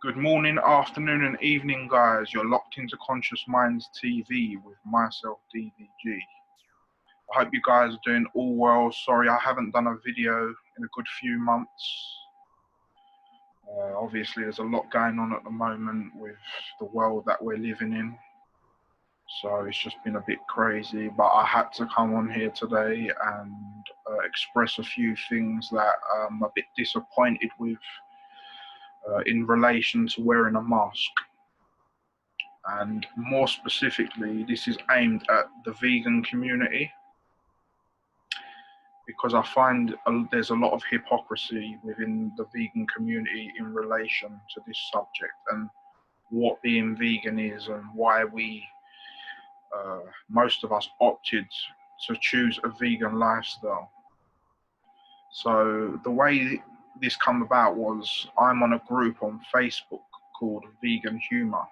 Good morning, afternoon, and evening, guys. You're locked into Conscious Minds TV with myself, DVG. I hope you guys are doing all well. Sorry, I haven't done a video in a good few months. Obviously, there's a lot going on at the moment with the world that we're living in. So it's just been a bit crazy, but I had to come on here today and express a few things that I'm a bit disappointed with in relation to wearing a mask. And more specifically, this is aimed at the vegan community, because I find there's a lot of hypocrisy within the vegan community in relation to this subject and what being vegan is and why most of us opted to choose a vegan lifestyle. So the way this come about was I'm on a group on Facebook called Vegan Humor,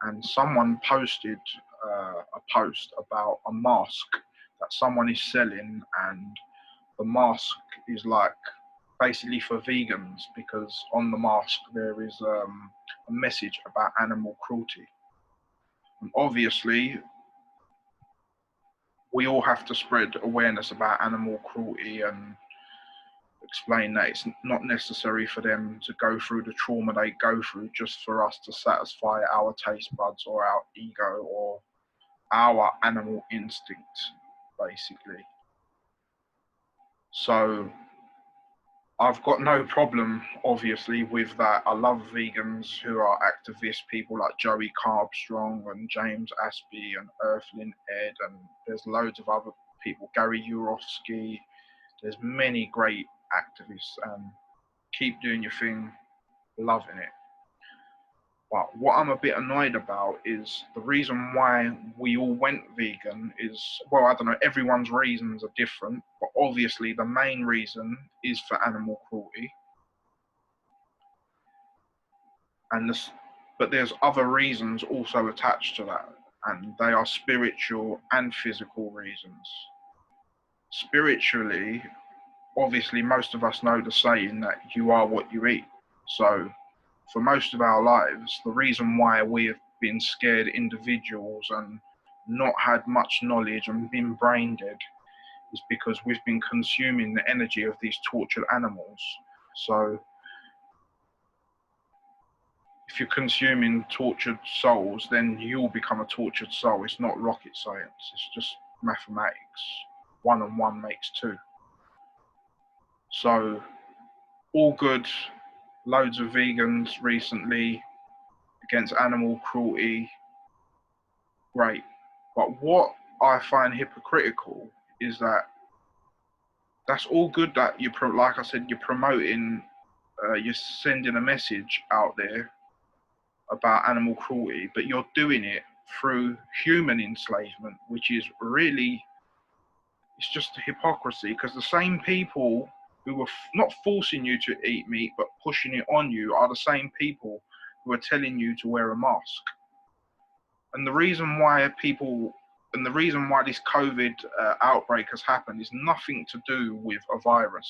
and someone posted a post about a mask that someone is selling, and the mask is like basically for vegans, because on the mask there is a message about animal cruelty. And obviously we all have to spread awareness about animal cruelty and explain that it's not necessary for them to go through the trauma they go through just for us to satisfy our taste buds or our ego or our animal instinct, basically. So I've got no problem, obviously, with that. I love vegans who are activists, people like Joey Carbstrong and James Aspey and Earthlyn Ed, and there's loads of other people, Gary Yourofsky. There's many great activists, and keep doing your thing, loving it. But what I'm a bit annoyed about is the reason why we all went vegan is, well, I don't know, everyone's reasons are different, but obviously the main reason is for animal cruelty. But there's other reasons also attached to that, and they are spiritual and physical reasons. Spiritually, obviously most of us know the saying that you are what you eat. So for most of our lives, the reason why we have been scared individuals and not had much knowledge and been brain dead is because we've been consuming the energy of these tortured animals. So if you're consuming tortured souls, then you'll become a tortured soul. It's not rocket science, it's just mathematics. 1 and 1 makes 2. So all good. Loads of vegans recently against animal cruelty, great. But what I find hypocritical is that that's all good that like I said, you're promoting, you're sending a message out there about animal cruelty, but you're doing it through human enslavement, which is really, it's just hypocrisy, because the same people who were not forcing you to eat meat but pushing it on you are the same people who are telling you to wear a mask. And the reason why this COVID outbreak has happened is nothing to do with a virus.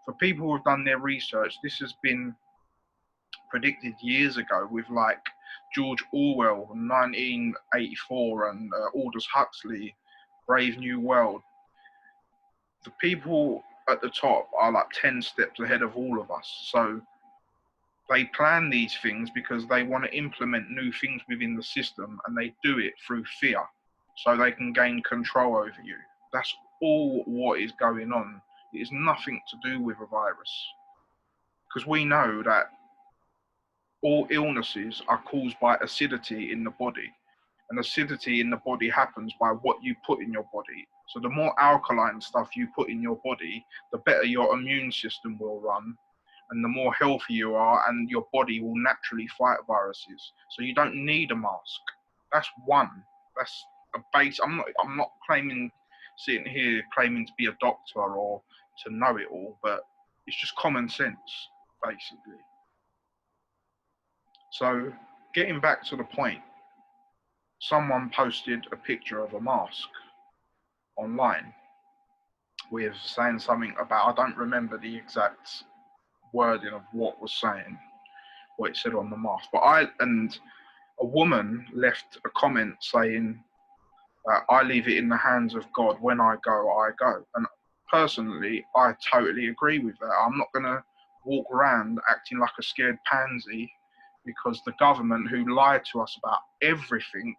For people who have done their research, this has been predicted years ago with like George Orwell, 1984, and Aldous Huxley, Brave New World. The people at the top are like 10 steps ahead of all of us. So they plan these things because they want to implement new things within the system, and they do it through fear so they can gain control over you. That's all what is going on. It is nothing to do with a virus, because we know that all illnesses are caused by acidity in the body, and acidity in the body happens by what you put in your body. So the more alkaline stuff you put in your body, the better your immune system will run, and the more healthy you are, and your body will naturally fight viruses. So you don't need a mask. That's one. That's a base. I'm not sitting here claiming to be a doctor or to know it all, but it's just common sense, basically. So getting back to the point, someone posted a picture of a mask online with saying something about, I don't remember the exact wording of what was what it said on the mask. But a woman left a comment saying, I leave it in the hands of God. When I go, I go. And personally, I totally agree with that. I'm not going to walk around acting like a scared pansy because the government, who lied to us about everything,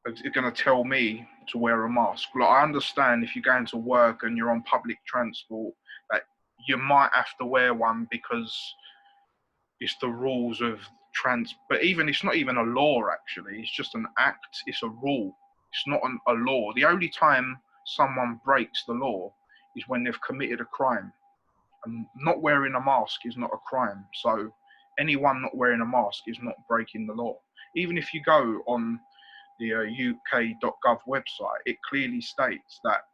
is going to tell me to wear a mask. Look, I understand if you're going to work and you're on public transport, that you might have to wear one because it's the rules of but even it's not even a law, actually. It's just an act. It's a rule. It's not a law. The only time someone breaks the law is when they've committed a crime. And not wearing a mask is not a crime. So anyone not wearing a mask is not breaking the law. Even if you go on the uk.gov website, it clearly states that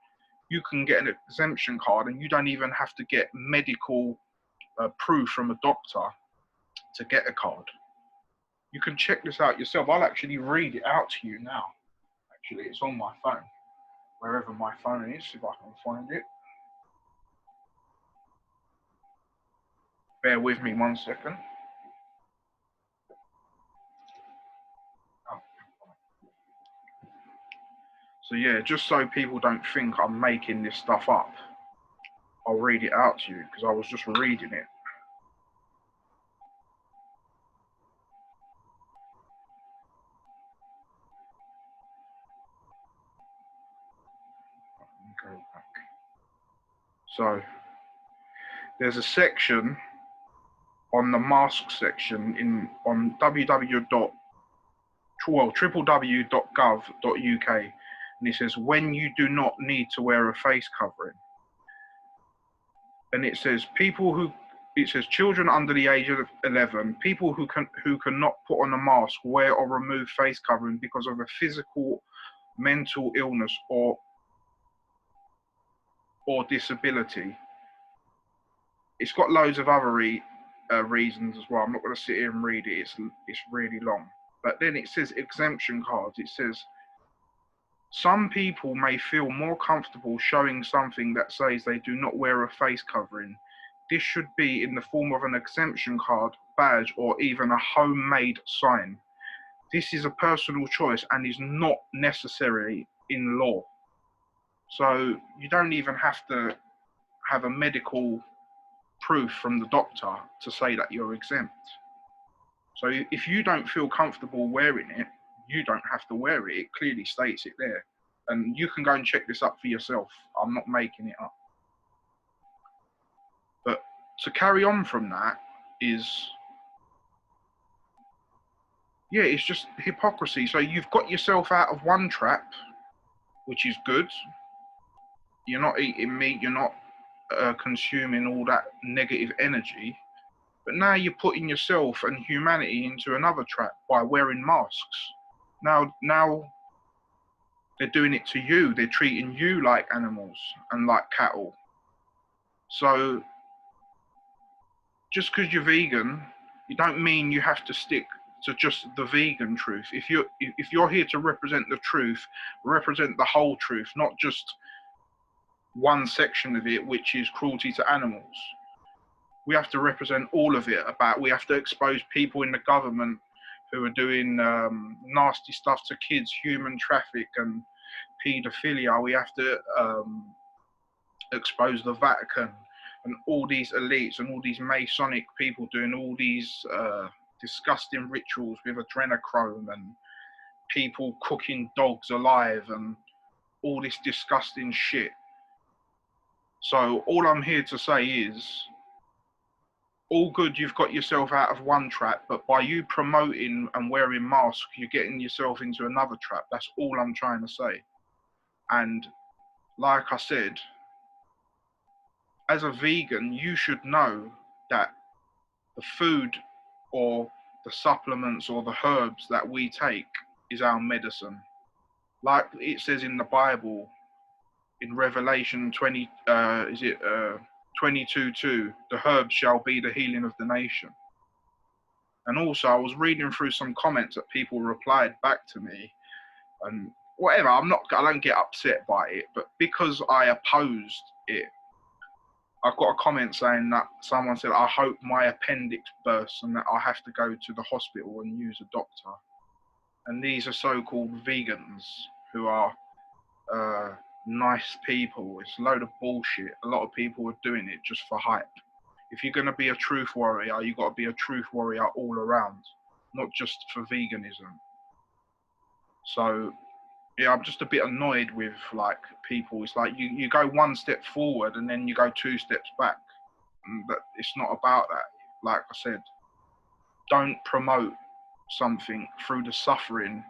you can get an exemption card and you don't even have to get medical proof from a doctor to get a card. You can check this out yourself. I'll actually read it out to you now. Actually, it's on my phone, wherever my phone is, if I can find it. Bear with me 1 second. So yeah, just so people don't think I'm making this stuff up, I'll read it out to you because I was just reading it. Go back. So there's a section on the mask section on www.gov.uk, and it says when you do not need to wear a face covering. And it says children under the age of 11, people who cannot put on a mask, wear or remove face covering because of a physical, mental illness or disability. It's got loads of other reasons as well. I'm not going to sit here and read it. It's really long. But then it says exemption cards. It says some people may feel more comfortable showing something that says they do not wear a face covering. This should be in the form of an exemption card, badge, or even a homemade sign. This is a personal choice and is not necessary in law. So you don't even have to have a medical proof from the doctor to say that you're exempt. So if you don't feel comfortable wearing it, you don't have to wear it. It clearly states it there. And you can go and check this up for yourself. I'm not making it up. But to carry on from that is, yeah, it's just hypocrisy. So you've got yourself out of one trap, which is good. You're not eating meat, you're not consuming all that negative energy. But now you're putting yourself and humanity into another trap by wearing masks. Now they're doing it to you. They're treating you like animals and like cattle. So just because you're vegan, you don't mean you have to stick to just the vegan truth. If you're here to represent the truth, represent the whole truth, not just one section of it, which is cruelty to animals. We have to represent all of it. We have to expose people in the government who are doing nasty stuff to kids, human traffic and paedophilia. We have to expose the Vatican and all these elites and all these Masonic people doing all these disgusting rituals with adrenochrome and people cooking dogs alive and all this disgusting shit. So all I'm here to say is, all good, you've got yourself out of one trap, but by you promoting and wearing masks, you're getting yourself into another trap. That's all I'm trying to say. And like I said, as a vegan, you should know that the food or the supplements or the herbs that we take is our medicine. Like it says in the Bible, in Revelation 22:2, the herbs shall be the healing of the nation. And also, I was reading through some comments that people replied back to me, and whatever, I don't get upset by it, but because I opposed it, I've got a comment saying that someone said, I hope my appendix bursts and that I have to go to the hospital and use a doctor. And these are so-called vegans who are nice people. It's a load of bullshit. A lot of people are doing it just for hype. If you're going to be a truth warrior, you've got to be a truth warrior all around, not just for veganism. So, yeah, I'm just a bit annoyed with like people. It's like you go one step forward and then you go two steps back. And that it's not about that. Like I said, don't promote something through the suffering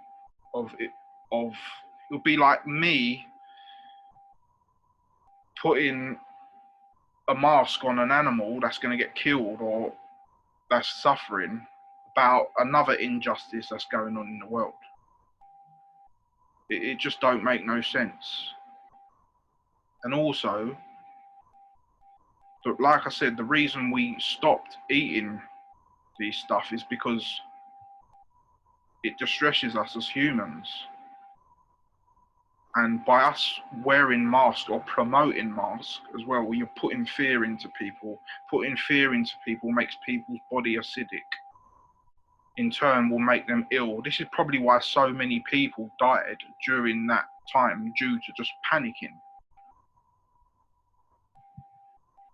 of it. It'll be like me putting a mask on an animal that's going to get killed or that's suffering about another injustice that's going on in the world. It just don't make no sense. And also, like I said, the reason we stopped eating these stuff is because it distresses us as humans. And by us wearing masks or promoting masks as well, you're putting fear into people. Putting fear into people makes people's body acidic. In turn, will make them ill. This is probably why so many people died during that time due to just panicking.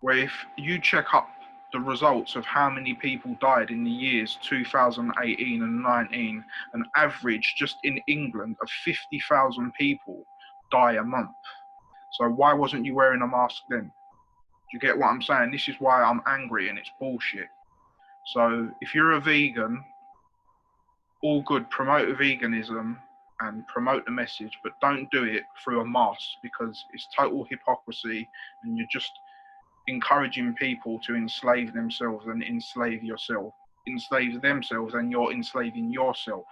Where if you check up the results of how many people died in the years 2018 and 19, an average just in England of 50,000 people die a month. So why wasn't you wearing a mask then? Do you get what I'm saying? This is why I'm angry and it's bullshit. So if you're a vegan, all good, promote veganism and promote the message, but don't do it through a mask because it's total hypocrisy and you're just encouraging people to enslave themselves and enslave themselves, and you're enslaving yourself.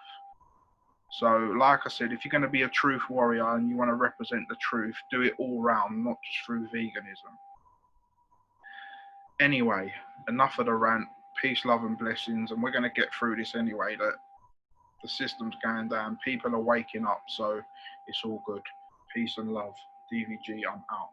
So like I said, if you're going to be a truth warrior and you want to represent the truth, do it all round, not just through veganism. Anyway, enough of the rant. Peace, love and blessings, and we're going to get through this anyway. That the system's going down, people are waking up, so it's all good. Peace and love. DVG, I'm out.